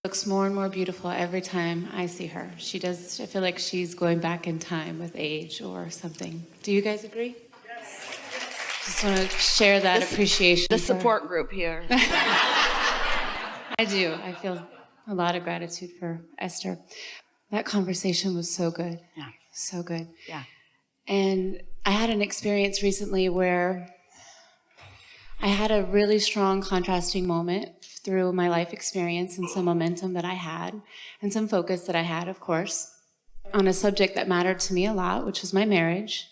Looks more and more beautiful every time I see her. She does. I feel like she's going back in time with age or something. Do you guys agree? Yes. Just want to share that appreciation. The support group here. I do. I feel a lot of gratitude for Esther. That conversation was so good. Yeah. So good. Yeah. And I had an experience recently where I had a really strong contrasting moment through my life experience and some momentum that I had and some focus that I had, of course, on a subject that mattered to me a lot, which was my marriage.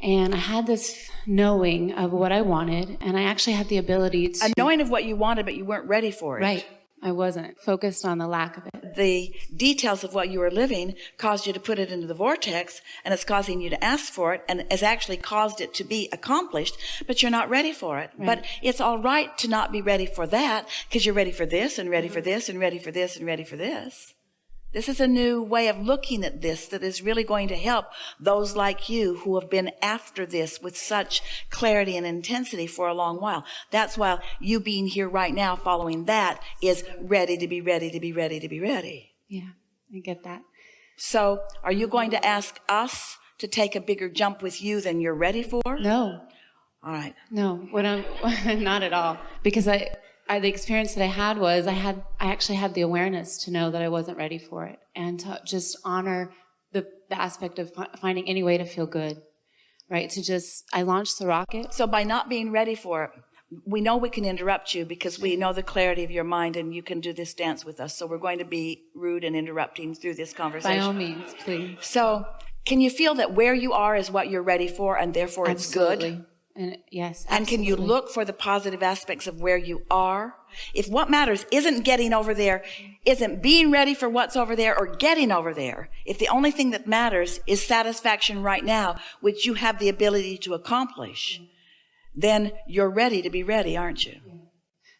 And I had this knowing of what I wanted, and I actually had the ability to... A knowing of what you wanted, but you weren't ready for it. Right. I wasn't focused on the lack of it. The details of what you were living caused you to put it into the vortex, and it's causing you to ask for it, and has actually caused it to be accomplished, but you're not ready for it. Right. But it's all right to not be ready for that, because you're ready for this, and ready for this, and ready for this, and ready for this. This is a new way of looking at this that is really going to help those like you who have been after this with such clarity and intensity for a long while. That's why you being here right now following that is ready to be ready to be ready to be ready. Yeah, I get that. So are you going to ask us to take a bigger jump with you than you're ready for? No. All right. No, not at all. Because the experience that I had was I actually had the awareness to know that I wasn't ready for it, and to just honor the aspect of finding any way to feel good, right? I launched the rocket. So by not being ready for it, we know we can interrupt you because we know the clarity of your mind, and you can do this dance with us. So we're going to be rude and interrupting through this conversation. By all means, please. So can you feel that where you are is what you're ready for, and therefore Absolutely. It's good? And yes, absolutely. And can you look for the positive aspects of where you are? If what matters isn't getting over there, isn't being ready for what's over there or getting over there, if the only thing that matters is satisfaction right now, which you have the ability to accomplish, then you're ready to be ready, aren't you?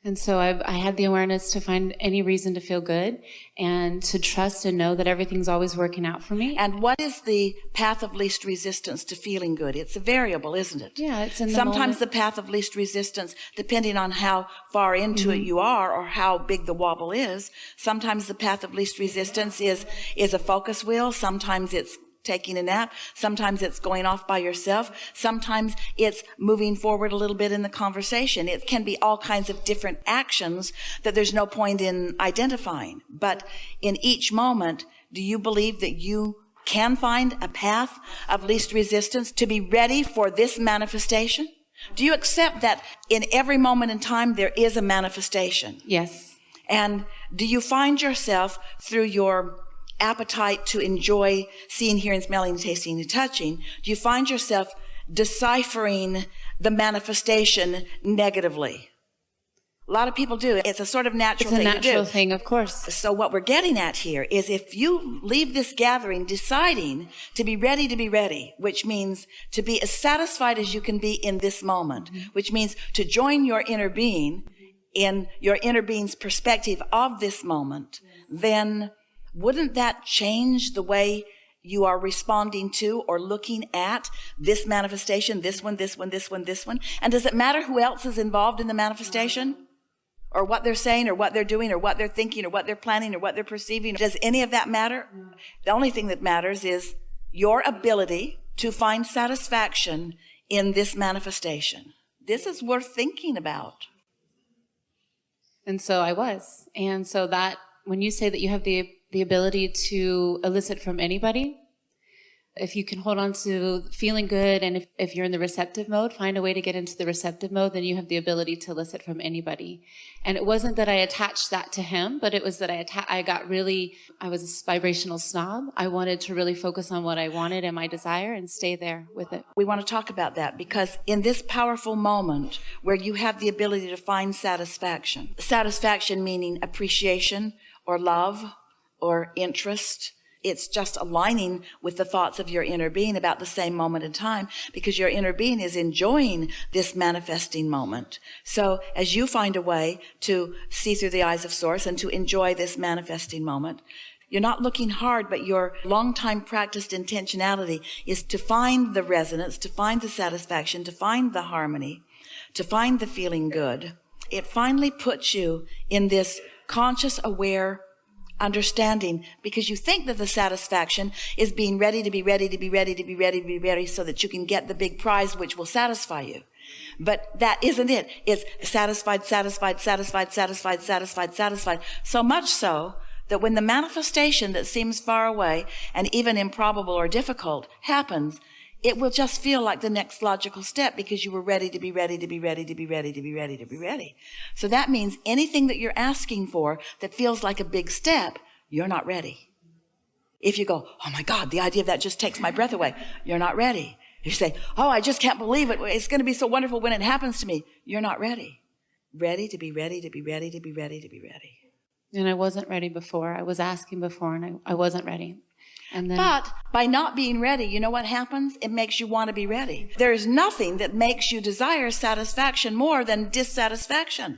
And so I had the awareness to find any reason to feel good and to trust and know that everything's always working out for me. And what is the path of least resistance to feeling good? It's a variable, isn't it? Yeah, it's in the Sometimes moment. the path of least resistance, depending on how far into it you are or how big the wobble is, sometimes the path of least resistance is a focus wheel. Sometimes it's taking a nap. Sometimes it's going off by yourself. Sometimes it's moving forward a little bit in the conversation. It can be all kinds of different actions that there's no point in identifying. But in each moment, do you believe that you can find a path of least resistance to be ready for this manifestation? Do you accept that in every moment in time there is a manifestation? Yes. And do you find yourself through your appetite to enjoy seeing, hearing, smelling, tasting, and touching, do you find yourself deciphering the manifestation negatively? A lot of people do. It's a sort of natural thing to do. It's a natural thing, of course. So what we're getting at here is if you leave this gathering deciding to be ready, which means to be as satisfied as you can be in this moment, which means to join your inner being in your inner being's perspective of this moment, then wouldn't that change the way you are responding to or looking at this manifestation, this one, this one, this one, this one? And does it matter who else is involved in the manifestation? Or what they're saying, or what they're doing, or what they're thinking, or what they're planning, or what they're perceiving? Does any of that matter? The only thing that matters is your ability to find satisfaction in this manifestation. This is worth thinking about. And so I was. And so that, when you say that you have the ability to elicit from anybody, if you can hold on to feeling good, and if you're in the receptive mode, find a way to get into the receptive mode, then you have the ability to elicit from anybody. And it wasn't that I attached that to him, but it was that I was a vibrational snob. I wanted to really focus on what I wanted and my desire and stay there with it. We want to talk about that because in this powerful moment where you have the ability to find satisfaction meaning appreciation or love or interest, it's just aligning with the thoughts of your inner being about the same moment in time, because your inner being is enjoying this manifesting moment. So as you find a way to see through the eyes of Source and to enjoy this manifesting moment, you're not looking hard, but your long-time practiced intentionality is to find the resonance, to find the satisfaction, to find the harmony, to find the feeling good. it finally puts you in this conscious, aware understanding, because you think that the satisfaction is being ready to be ready to be ready to be ready to be ready so that you can get the big prize which will satisfy you. But that isn't it. It's satisfied, satisfied, satisfied, satisfied, satisfied, satisfied. So much so that when the manifestation that seems far away and even improbable or difficult happens, it will just feel like the next logical step because you were ready to be ready to be ready to be ready to be ready to be ready. So that means anything that you're asking for that feels like a big step, you're not ready. If you go, oh my God, the idea of that just takes my breath away, you're not ready. If you say, oh, I just can't believe it, it's going to be so wonderful when it happens to me, you're not ready. Ready to be ready to be ready to be ready to be ready. And I wasn't ready before. I was asking before and I wasn't ready. And then, but by not being ready, you know what happens? It makes you want to be ready. There is nothing that makes you desire satisfaction more than dissatisfaction.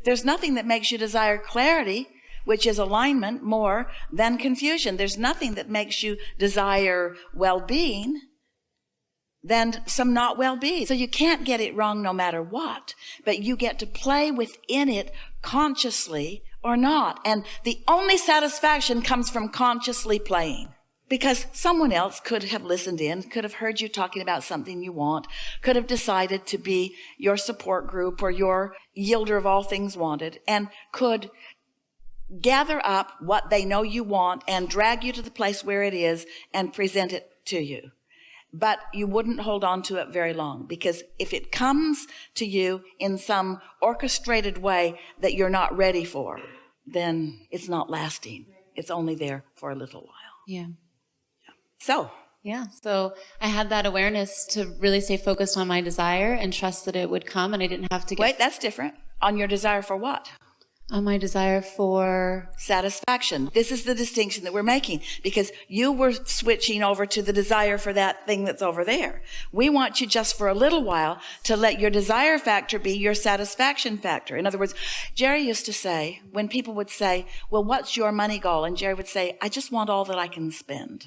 There's nothing that makes you desire clarity, which is alignment, more than confusion. There's nothing that makes you desire well-being than some not well-being. So you can't get it wrong no matter what, but you get to play within it consciously or not. And the only satisfaction comes from consciously playing. Because someone else could have listened in, could have heard you talking about something you want, could have decided to be your support group or your yielder of all things wanted, and could gather up what they know you want and drag you to the place where it is and present it to you. But you wouldn't hold on to it very long, because if it comes to you in some orchestrated way that you're not ready for, then it's not lasting. It's only there for a little while. yeah. So I had that awareness to really stay focused on my desire and trust that it would come, and I didn't have to get... Wait, that's different. On your desire for what? On my desire for... satisfaction. This is the distinction that we're making, because you were switching over to the desire for that thing that's over there. We want you just for a little while to let your desire factor be your satisfaction factor. In other words, Jerry used to say, when people would say, well, what's your money goal? And Jerry would say, I just want all that I can spend.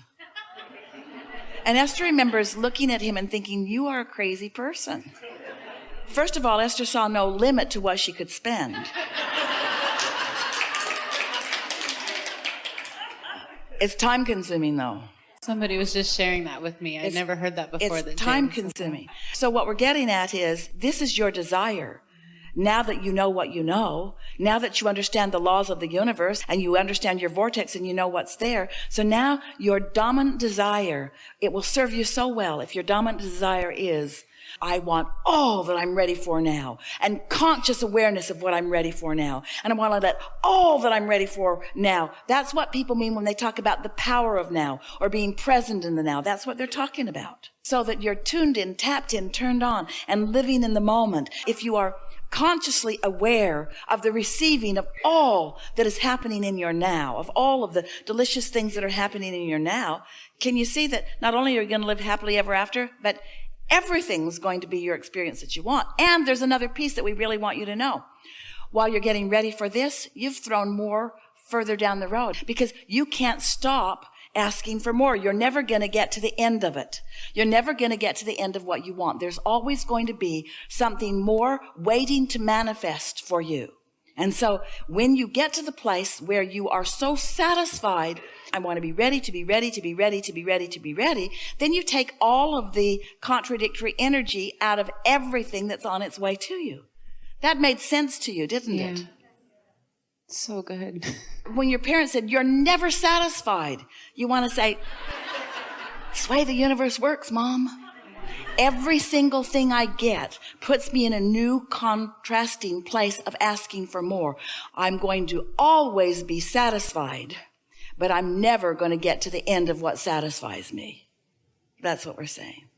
And Esther remembers looking at him and thinking, you are a crazy person. First of all, Esther saw no limit to what she could spend. It's time consuming though. Somebody was just sharing that with me. I'd never heard that before. It's time consuming. So what we're getting at is, this is your desire. Now that you know what you know, now that you understand the laws of the universe and you understand your vortex and you know what's there. So now your dominant desire, it will serve you so well if your dominant desire is, I want all that I'm ready for now, and conscious awareness of what I'm ready for now. And I want to let all that I'm ready for now. That's what people mean when they talk about the power of now or being present in the now. That's what they're talking about. So that you're tuned in, tapped in, turned on, and living in the moment. If you are consciously aware of the receiving of all that is happening in your now, of all of the delicious things that are happening in your now, can you see that not only are you going to live happily ever after, but everything's going to be your experience that you want. And there's another piece that we really want you to know. While you're getting ready for this, you've thrown more further down the road, because you can't stop asking for more. You're never going to get to the end of it. You're never going to get to the end of what you want. There's always going to be something more waiting to manifest for you. And so when you get to the place where you are so satisfied, I want to be ready to be ready to be ready to be ready to be ready, then you take all of the contradictory energy out of everything that's on its way to you. That made sense to you, didn't it? So good. When your parents said, you're never satisfied, you want to say, it's the way the universe works, Mom. Every single thing I get puts me in a new contrasting place of asking for more. I'm going to always be satisfied, but I'm never going to get to the end of what satisfies me. That's what we're saying.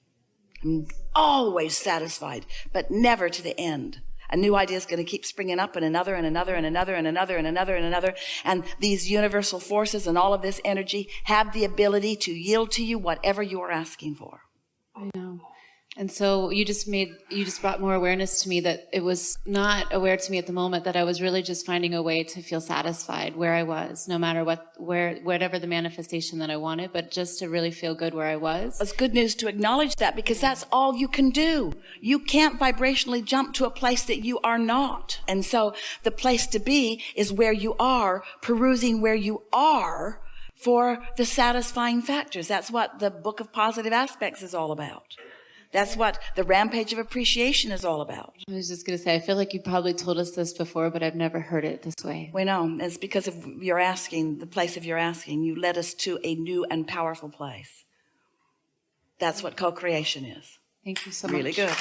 I'm always satisfied, but never to the end. A new idea is going to keep springing up, and another and another and another and another and another and another. And these universal forces and all of this energy have the ability to yield to you whatever you are asking for. I know. And so you just brought more awareness to me that it was not aware to me at the moment that I was really just finding a way to feel satisfied where I was, no matter whatever the manifestation that I wanted, but just to really feel good where I was. It's good news to acknowledge that, because that's all you can do. You can't vibrationally jump to a place that you are not. And so the place to be is where you are, perusing where you are for the satisfying factors. That's what the Book of Positive Aspects is all about. That's what the Rampage of Appreciation is all about. I was just going to say, I feel like you probably told us this before, but I've never heard it this way. We know. It's because of your asking, the place of your asking. You led us to a new and powerful place. That's what co-creation is. Thank you so much. Really good.